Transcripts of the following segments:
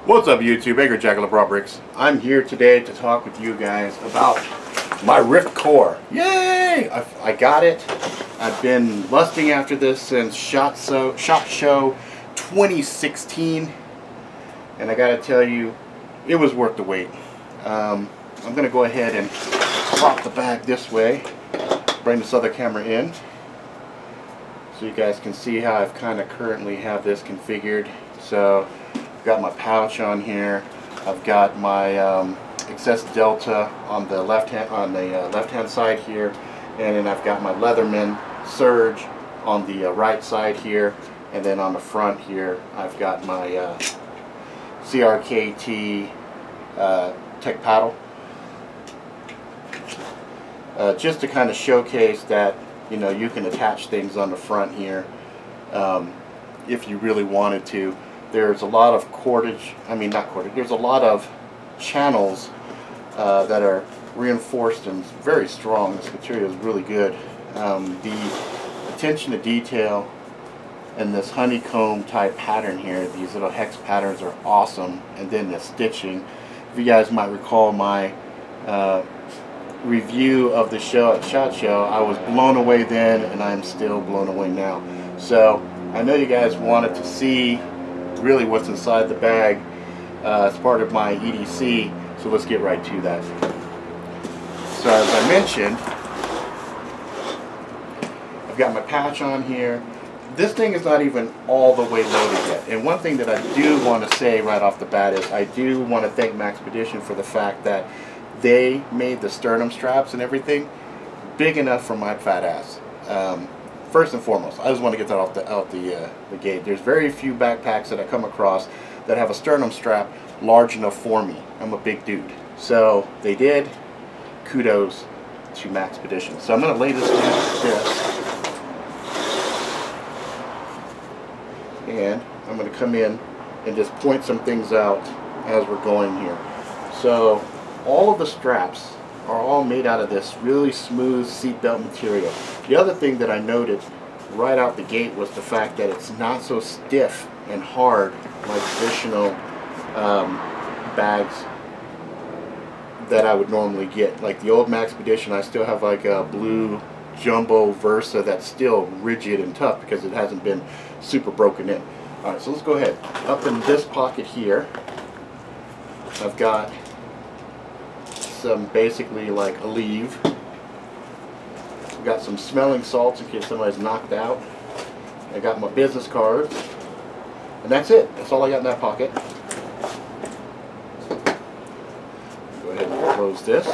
What's up YouTube, Angry Jackalope. I'm here today to talk with you guys about my Riftcore. Yay! I got it. I've been lusting after this since SHOT Show 2016, and I gotta tell you, it was worth the wait. I'm gonna go ahead and prop the bag this way, bring this other camera in, so you guys can see how I've kind of currently have this configured. So I've got my pouch on here. I've got my excess delta on the left hand side here, and then I've got my Leatherman surge on the right side here, and then on the front here I've got my CRKT tech paddle, just to kind of showcase that, you know, you can attach things on the front here if you really wanted to. There's a lot of there's a lot of channels that are reinforced and very strong. This material is really good. The attention to detail and this honeycomb type pattern here, these little hex patterns are awesome. And then the stitching. If you guys might recall my review of the show at SHOT Show, I was blown away then, and I'm still blown away now. So I know you guys wanted to see really what's inside the bag as part of my EDC, so let's get right to that. So as I mentioned, I've got my patch on here. This thing is not even all the way loaded yet, and one thing that I do want to say right off the bat is I do want to thank Maxpedition for the fact that they made the sternum straps and everything big enough for my fat ass. First and foremost, I just want to get that out the gate. There's very few backpacks that I come across that have a sternum strap large enough for me. I'm a big dude. So they did. Kudos to Maxpedition. So I'm going to lay this down like this. And I'm going to come in and just point some things out as we're going here. So all of the straps are all made out of this really smooth seatbelt material. The other thing that I noted right out the gate was the fact that it's not so stiff and hard like traditional bags that I would normally get. Like the old Maxpedition, I still have like a blue jumbo Versa that's still rigid and tough because it hasn't been super broken in. Alright, so let's go ahead. Up in this pocket here, I've got some basically like a leave. I've got some smelling salts in case somebody's knocked out. I got my business cards, and that's it. That's all I got in that pocket. Go ahead and close this.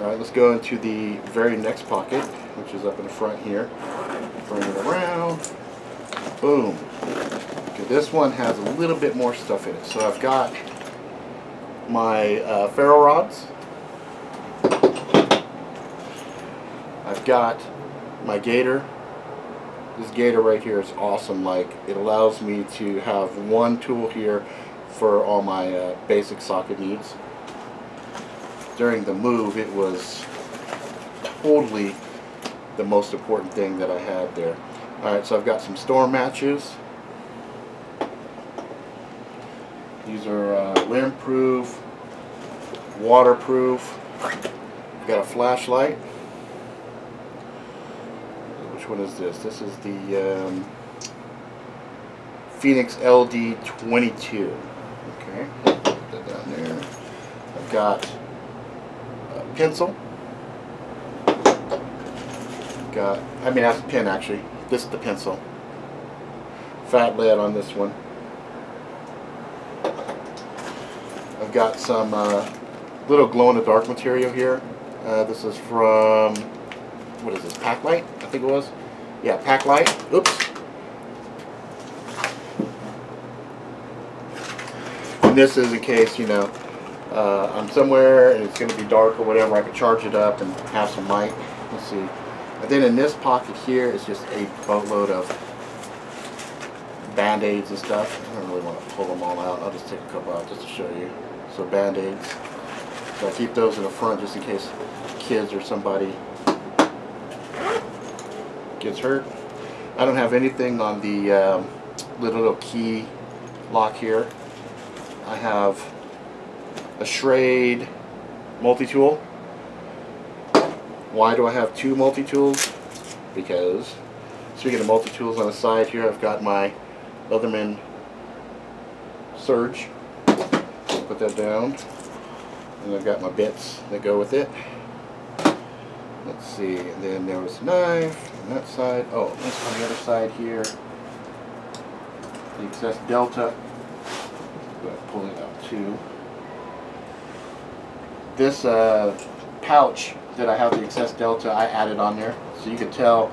Alright, let's go into the very next pocket, which is up in the front here. Bring it around. Boom. Okay, this one has a little bit more stuff in it. So I've got my ferro rods. I've got my gator. This gator right here is awesome. Like, it allows me to have one tool here for all my basic socket needs. During the move, it was totally the most important thing that I had there. Alright, so I've got some storm matches. These are wind-proof, waterproof. I've got a flashlight. Which one is this? This is the Phoenix LD22. Okay, put that down there. I've got a pencil. That's a pen actually. This is the pencil. Fat lead on this one. I've got some little glow-in-the-dark material here. This is from, what is this, Packlight? I think it was. Yeah, Packlight. Oops. And this is in case, you know, I'm somewhere and it's going to be dark or whatever, I can charge it up and have some light. Let's see. And then in this pocket here is just a boatload of Band-Aids and stuff. I don't really want to pull them all out. I'll just take a couple out just to show you. So Band-Aids. So I keep those in the front just in case kids or somebody gets hurt. I don't have anything on the little key lock here. I have a Schrade multi-tool. Why do I have two multi-tools? Because, speaking of multi-tools, on the side here I've got my Leatherman Surge. Put that down. And I've got my bits that go with it. Let's see, and then there was a knife on that side. Oh, this on the other side here. The excess delta. Go ahead and pull it out too. This pouch that I have the excess delta, I added on there, so you can tell,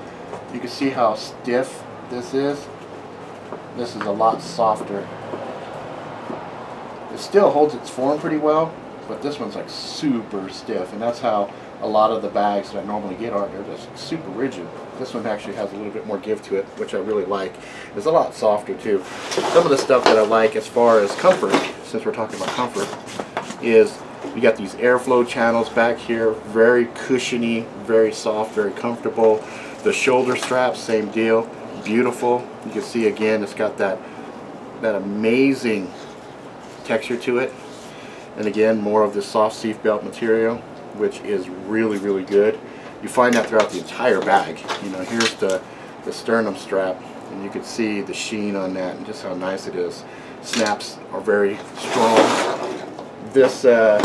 you can see how stiff this is. This is a lot softer. It still holds its form pretty well, but this one's like super stiff, and that's how a lot of the bags that I normally get are. They're just super rigid. This one actually has a little bit more give to it, which I really like. It's a lot softer too. Some of the stuff that I like as far as comfort, since we're talking about comfort, is we got these airflow channels back here, very cushiony, very soft, very comfortable. The shoulder straps, same deal, beautiful. You can see again, it's got that amazing texture to it. And again, more of this soft seat belt material, which is really, really good. You find that throughout the entire bag. You know, here's the sternum strap, and you can see the sheen on that and just how nice it is. Snaps are very strong. This the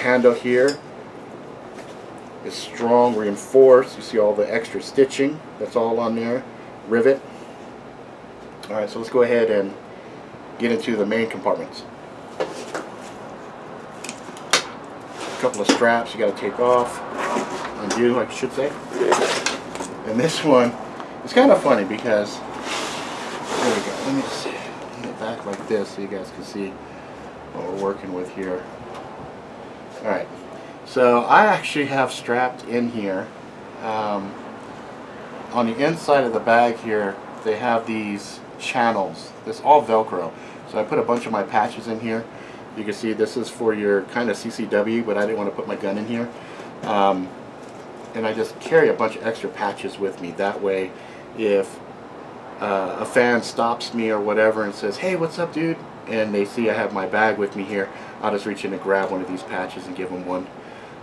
handle here is strong, reinforced. You see all the extra stitching that's all on there. Rivet. Alright, so let's go ahead and get into the main compartments. A couple of straps you got to take off, undo, I should say. And this one, it's kind of funny because, there we go, let me just get it back like this so you guys can see what we're working with here. Alright, so I actually have strapped in here, on the inside of the bag here, they have these channels. This all Velcro. So I put a bunch of my patches in here. You can see this is for your kind of CCW, but I didn't want to put my gun in here. And I just carry a bunch of extra patches with me. That way, if a fan stops me or whatever and says, "Hey, what's up, dude?" and they see I have my bag with me here, I'll just reach in and grab one of these patches and give them one.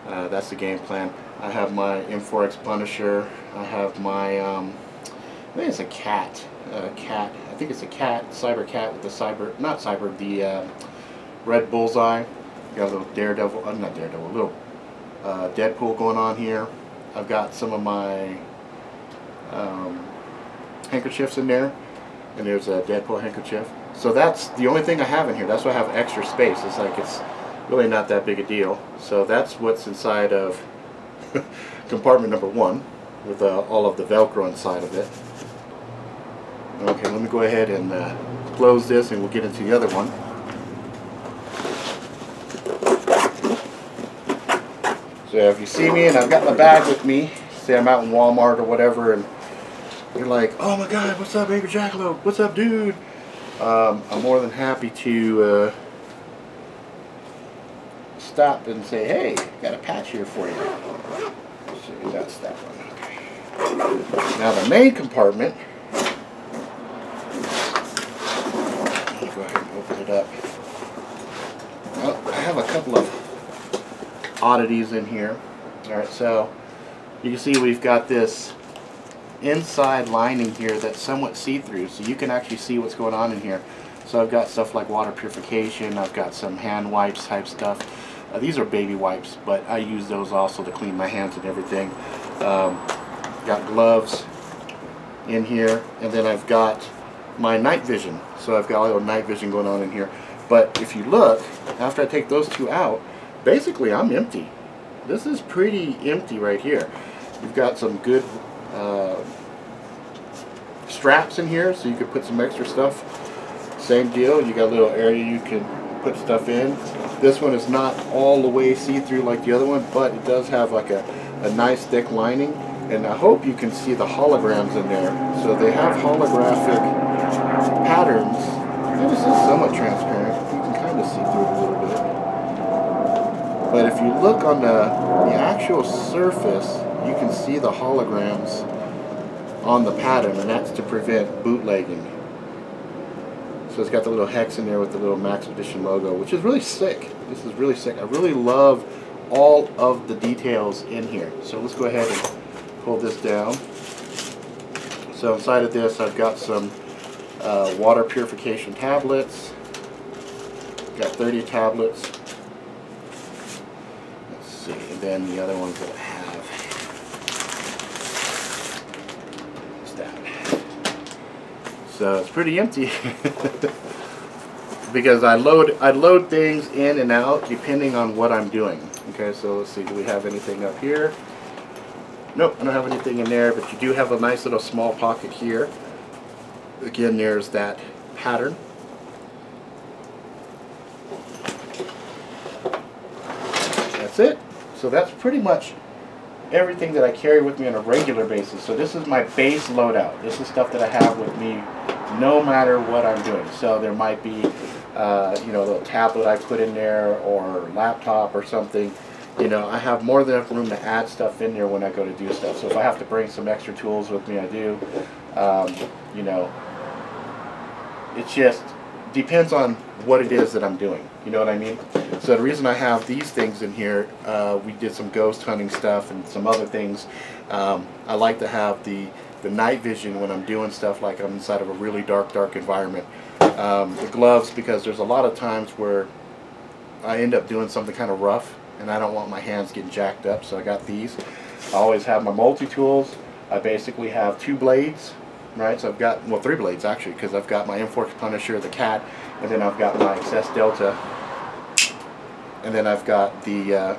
That's the game plan. I have my M4X Punisher. I have my, I think it's a cat. I think it's a cat, Cyber Cat with the red bullseye. Got a little Daredevil, not Daredevil, a little Deadpool going on here. I've got some of my handkerchiefs in there, and there's a Deadpool handkerchief. So that's the only thing I have in here. That's why I have extra space. It's like it's really not that big a deal. So that's what's inside of compartment number 1 with all of the Velcro inside of it. Okay, let me go ahead and close this and we'll get into the other one. So if you see me and I've got my bag with me, say I'm out in Walmart or whatever, and you're like, "Oh my God, what's up, Angry Jackalope? What's up, dude?" I'm more than happy to stop and say, "Hey, got a patch here for you." So that's that one. Okay. Now the main compartment. Go ahead and open it up. Well, I have a couple of oddities in here. Alright, so you can see we've got this inside lining here that's somewhat see-through, so you can actually see what's going on in here. So I've got stuff like water purification, I've got some hand wipes type stuff. These are baby wipes, but I use those also to clean my hands and everything. Got gloves in here, and then I've got my night vision. So I've got a little night vision going on in here. But if you look, after I take those two out, basically I'm empty. This is pretty empty right here. You've got some good straps in here, so you could put some extra stuff. Same deal, you got a little area you can put stuff in. This one is not all the way see-through like the other one, but it does have like a nice thick lining. And I hope you can see the holograms in there. So they have holographic patterns. And this is somewhat transparent. You can kind of see through it a little bit. But if you look on the actual surface, you can see the holograms on the pattern, and that's to prevent bootlegging. So it's got the little hex in there with the little Maxpedition logo, which is really sick. This is really sick. I really love all of the details in here. So let's go ahead and pull this down. So inside of this I've got some water purification tablets. Got 30 tablets. Let's see, and then the other ones that I have. What's that? So it's pretty empty. Because I load things in and out depending on what I'm doing. Okay, so let's see, do we have anything up here? Nope, I don't have anything in there, but you do have a nice little small pocket here. Again, there's that pattern. That's it. So that's pretty much everything that I carry with me on a regular basis. So this is my base loadout. This is stuff that I have with me no matter what I'm doing. So there might be you know, a little tablet I put in there, or laptop or something. You know, I have more than enough room to add stuff in there when I go to do stuff. So if I have to bring some extra tools with me, I do. You know, it just depends on what it is that I'm doing. You know what I mean? So the reason I have these things in here, we did some ghost hunting stuff and some other things. I like to have the night vision when I'm doing stuff like I'm inside of a really dark environment. The gloves, because there's a lot of times where I end up doing something kind of rough and I don't want my hands getting jacked up, so I got these. I always have my multi-tools. I basically have 2 blades, right? So I've got, well, 3 blades actually, because I've got my M4 Punisher, the Cat, and then I've got my XS Delta, and then I've got the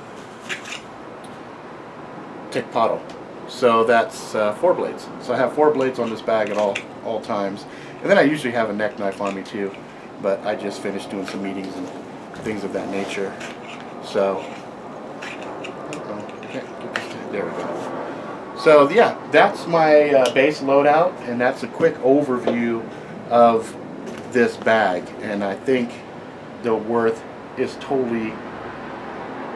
Tick Pottle. So that's 4 blades. So I have 4 blades on this bag at all times. And then I usually have a neck knife on me too, but I just finished doing some meetings and things of that nature. So, there we go. So yeah, that's my base loadout, and that's a quick overview of this bag. And I think the worth is totally,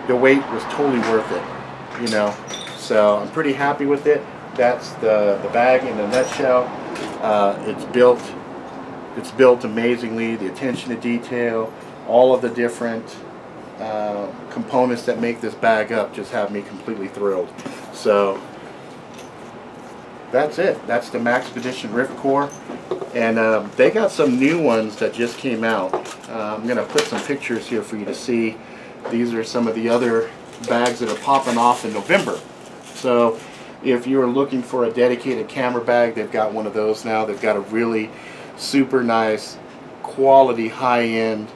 the weight was totally worth it, you know. So I'm pretty happy with it. That's the bag in a nutshell. It's built amazingly. The attention to detail, all of the different components that make this bag up just have me completely thrilled. So that's it. That's the Maxpedition Riftcore, and they got some new ones that just came out. I'm gonna put some pictures here for you to see. These are some of the other bags that are popping off in November. So if you're looking for a dedicated camera bag, they've got one of those now. They've got a really super nice quality high-end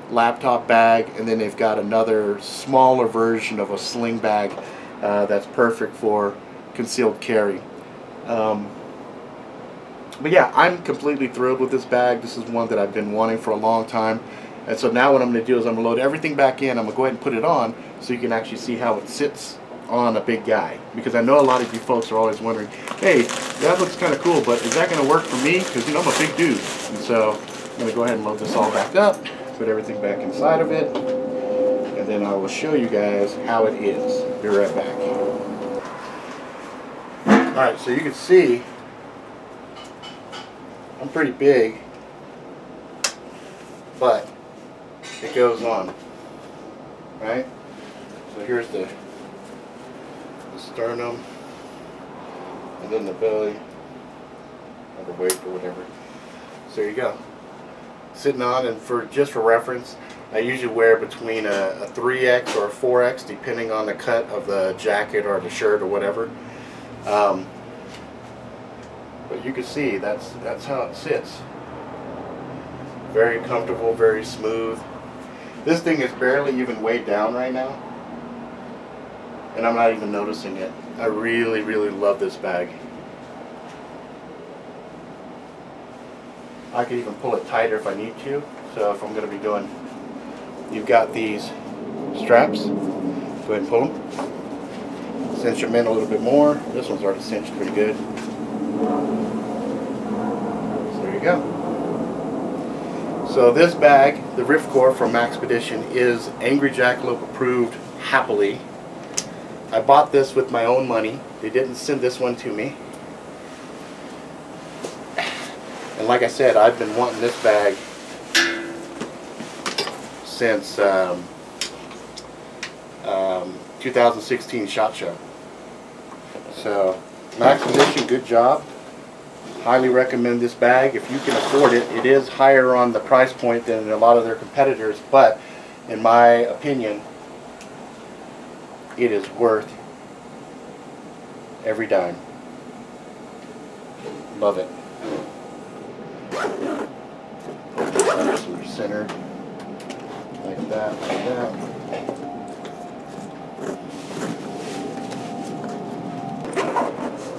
laptop bag, and then they've got another smaller version of a sling bag that's perfect for concealed carry. But yeah, I'm completely thrilled with this bag. This is one that I've been wanting for a long time, and so now what I'm going to do is I'm going to load everything back in. I'm going to go ahead and put it on so you can actually see how it sits on a big guy, because I know a lot of you folks are always wondering, hey, that looks kind of cool, but is that going to work for me? Because, you know, I'm a big dude. And so I'm going to go ahead and load this all back up, put everything back inside of it, and then I will show you guys how it is. Be right back. Alright, so you can see I'm pretty big, but it goes on, right? So here's the sternum, and then the belly, or the weight, or whatever. So there you go, sitting on. And just for reference, I usually wear between a 3X or a 4X, depending on the cut of the jacket or the shirt or whatever. But you can see that's how it sits. Very comfortable, very smooth. This thing is barely even weighed down right now, and I'm not even noticing it. I really, really love this bag. I can even pull it tighter if I need to. So if I'm going to be doing, you've got these straps. Go ahead and pull them. Cinch them in a little bit more. This one's already cinched pretty good. So there you go. So this bag, the Riftcore from Maxpedition, is Angry Jackalope approved happily. I bought this with my own money. They didn't send this one to me. And like I said, I've been wanting this bag since 2016 SHOT Show. So Maxpedition, good job. Highly recommend this bag if you can afford it. It is higher on the price point than a lot of their competitors, but in my opinion, it is worth every dime. Love it. Nice and centered like that, like that.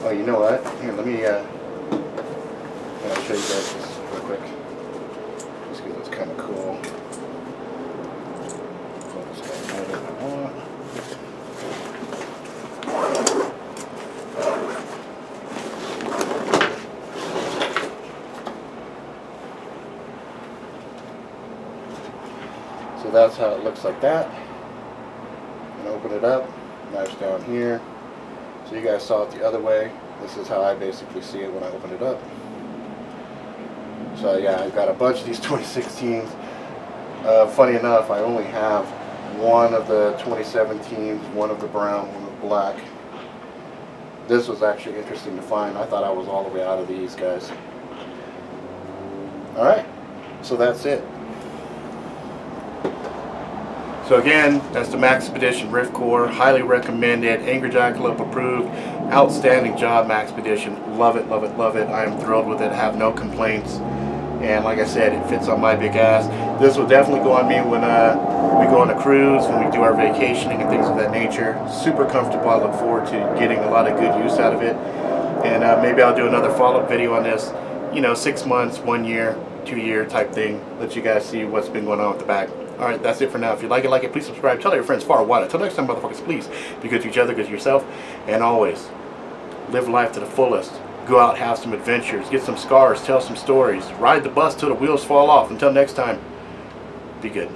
Oh, you know what? Here, let me I'll show you guys this real quick. Just because it's kind of cool. So that's how it looks like that. And open it up. Knife's down here. So you guys saw it the other way. This is how I basically see it when I open it up. So yeah, I've got a bunch of these 2016s. Funny enough, I only have one of the 2017s, one of the brown, one of the black. This was actually interesting to find. I thought I was all the way out of these guys. Alright, so that's it. So again, that's the Maxpedition Riftcore. Highly recommend it. Angry Jackalope approved. Outstanding job, Maxpedition. Love it, love it, love it. I am thrilled with it. Have no complaints. And like I said, it fits on my big ass. This will definitely go on me when we go on a cruise, when we do our vacationing and things of that nature. Super comfortable. I look forward to getting a lot of good use out of it. And maybe I'll do another follow-up video on this. You know, 6 months, 1 year, 2 year type thing. Let you guys see what's been going on with the bag. Alright, that's it for now. If you like it, please subscribe. Tell your friends far and wide. Until next time, motherfuckers, please be good to each other, good to yourself, and always live life to the fullest. Go out, have some adventures, get some scars, tell some stories, ride the bus till the wheels fall off. Until next time, be good.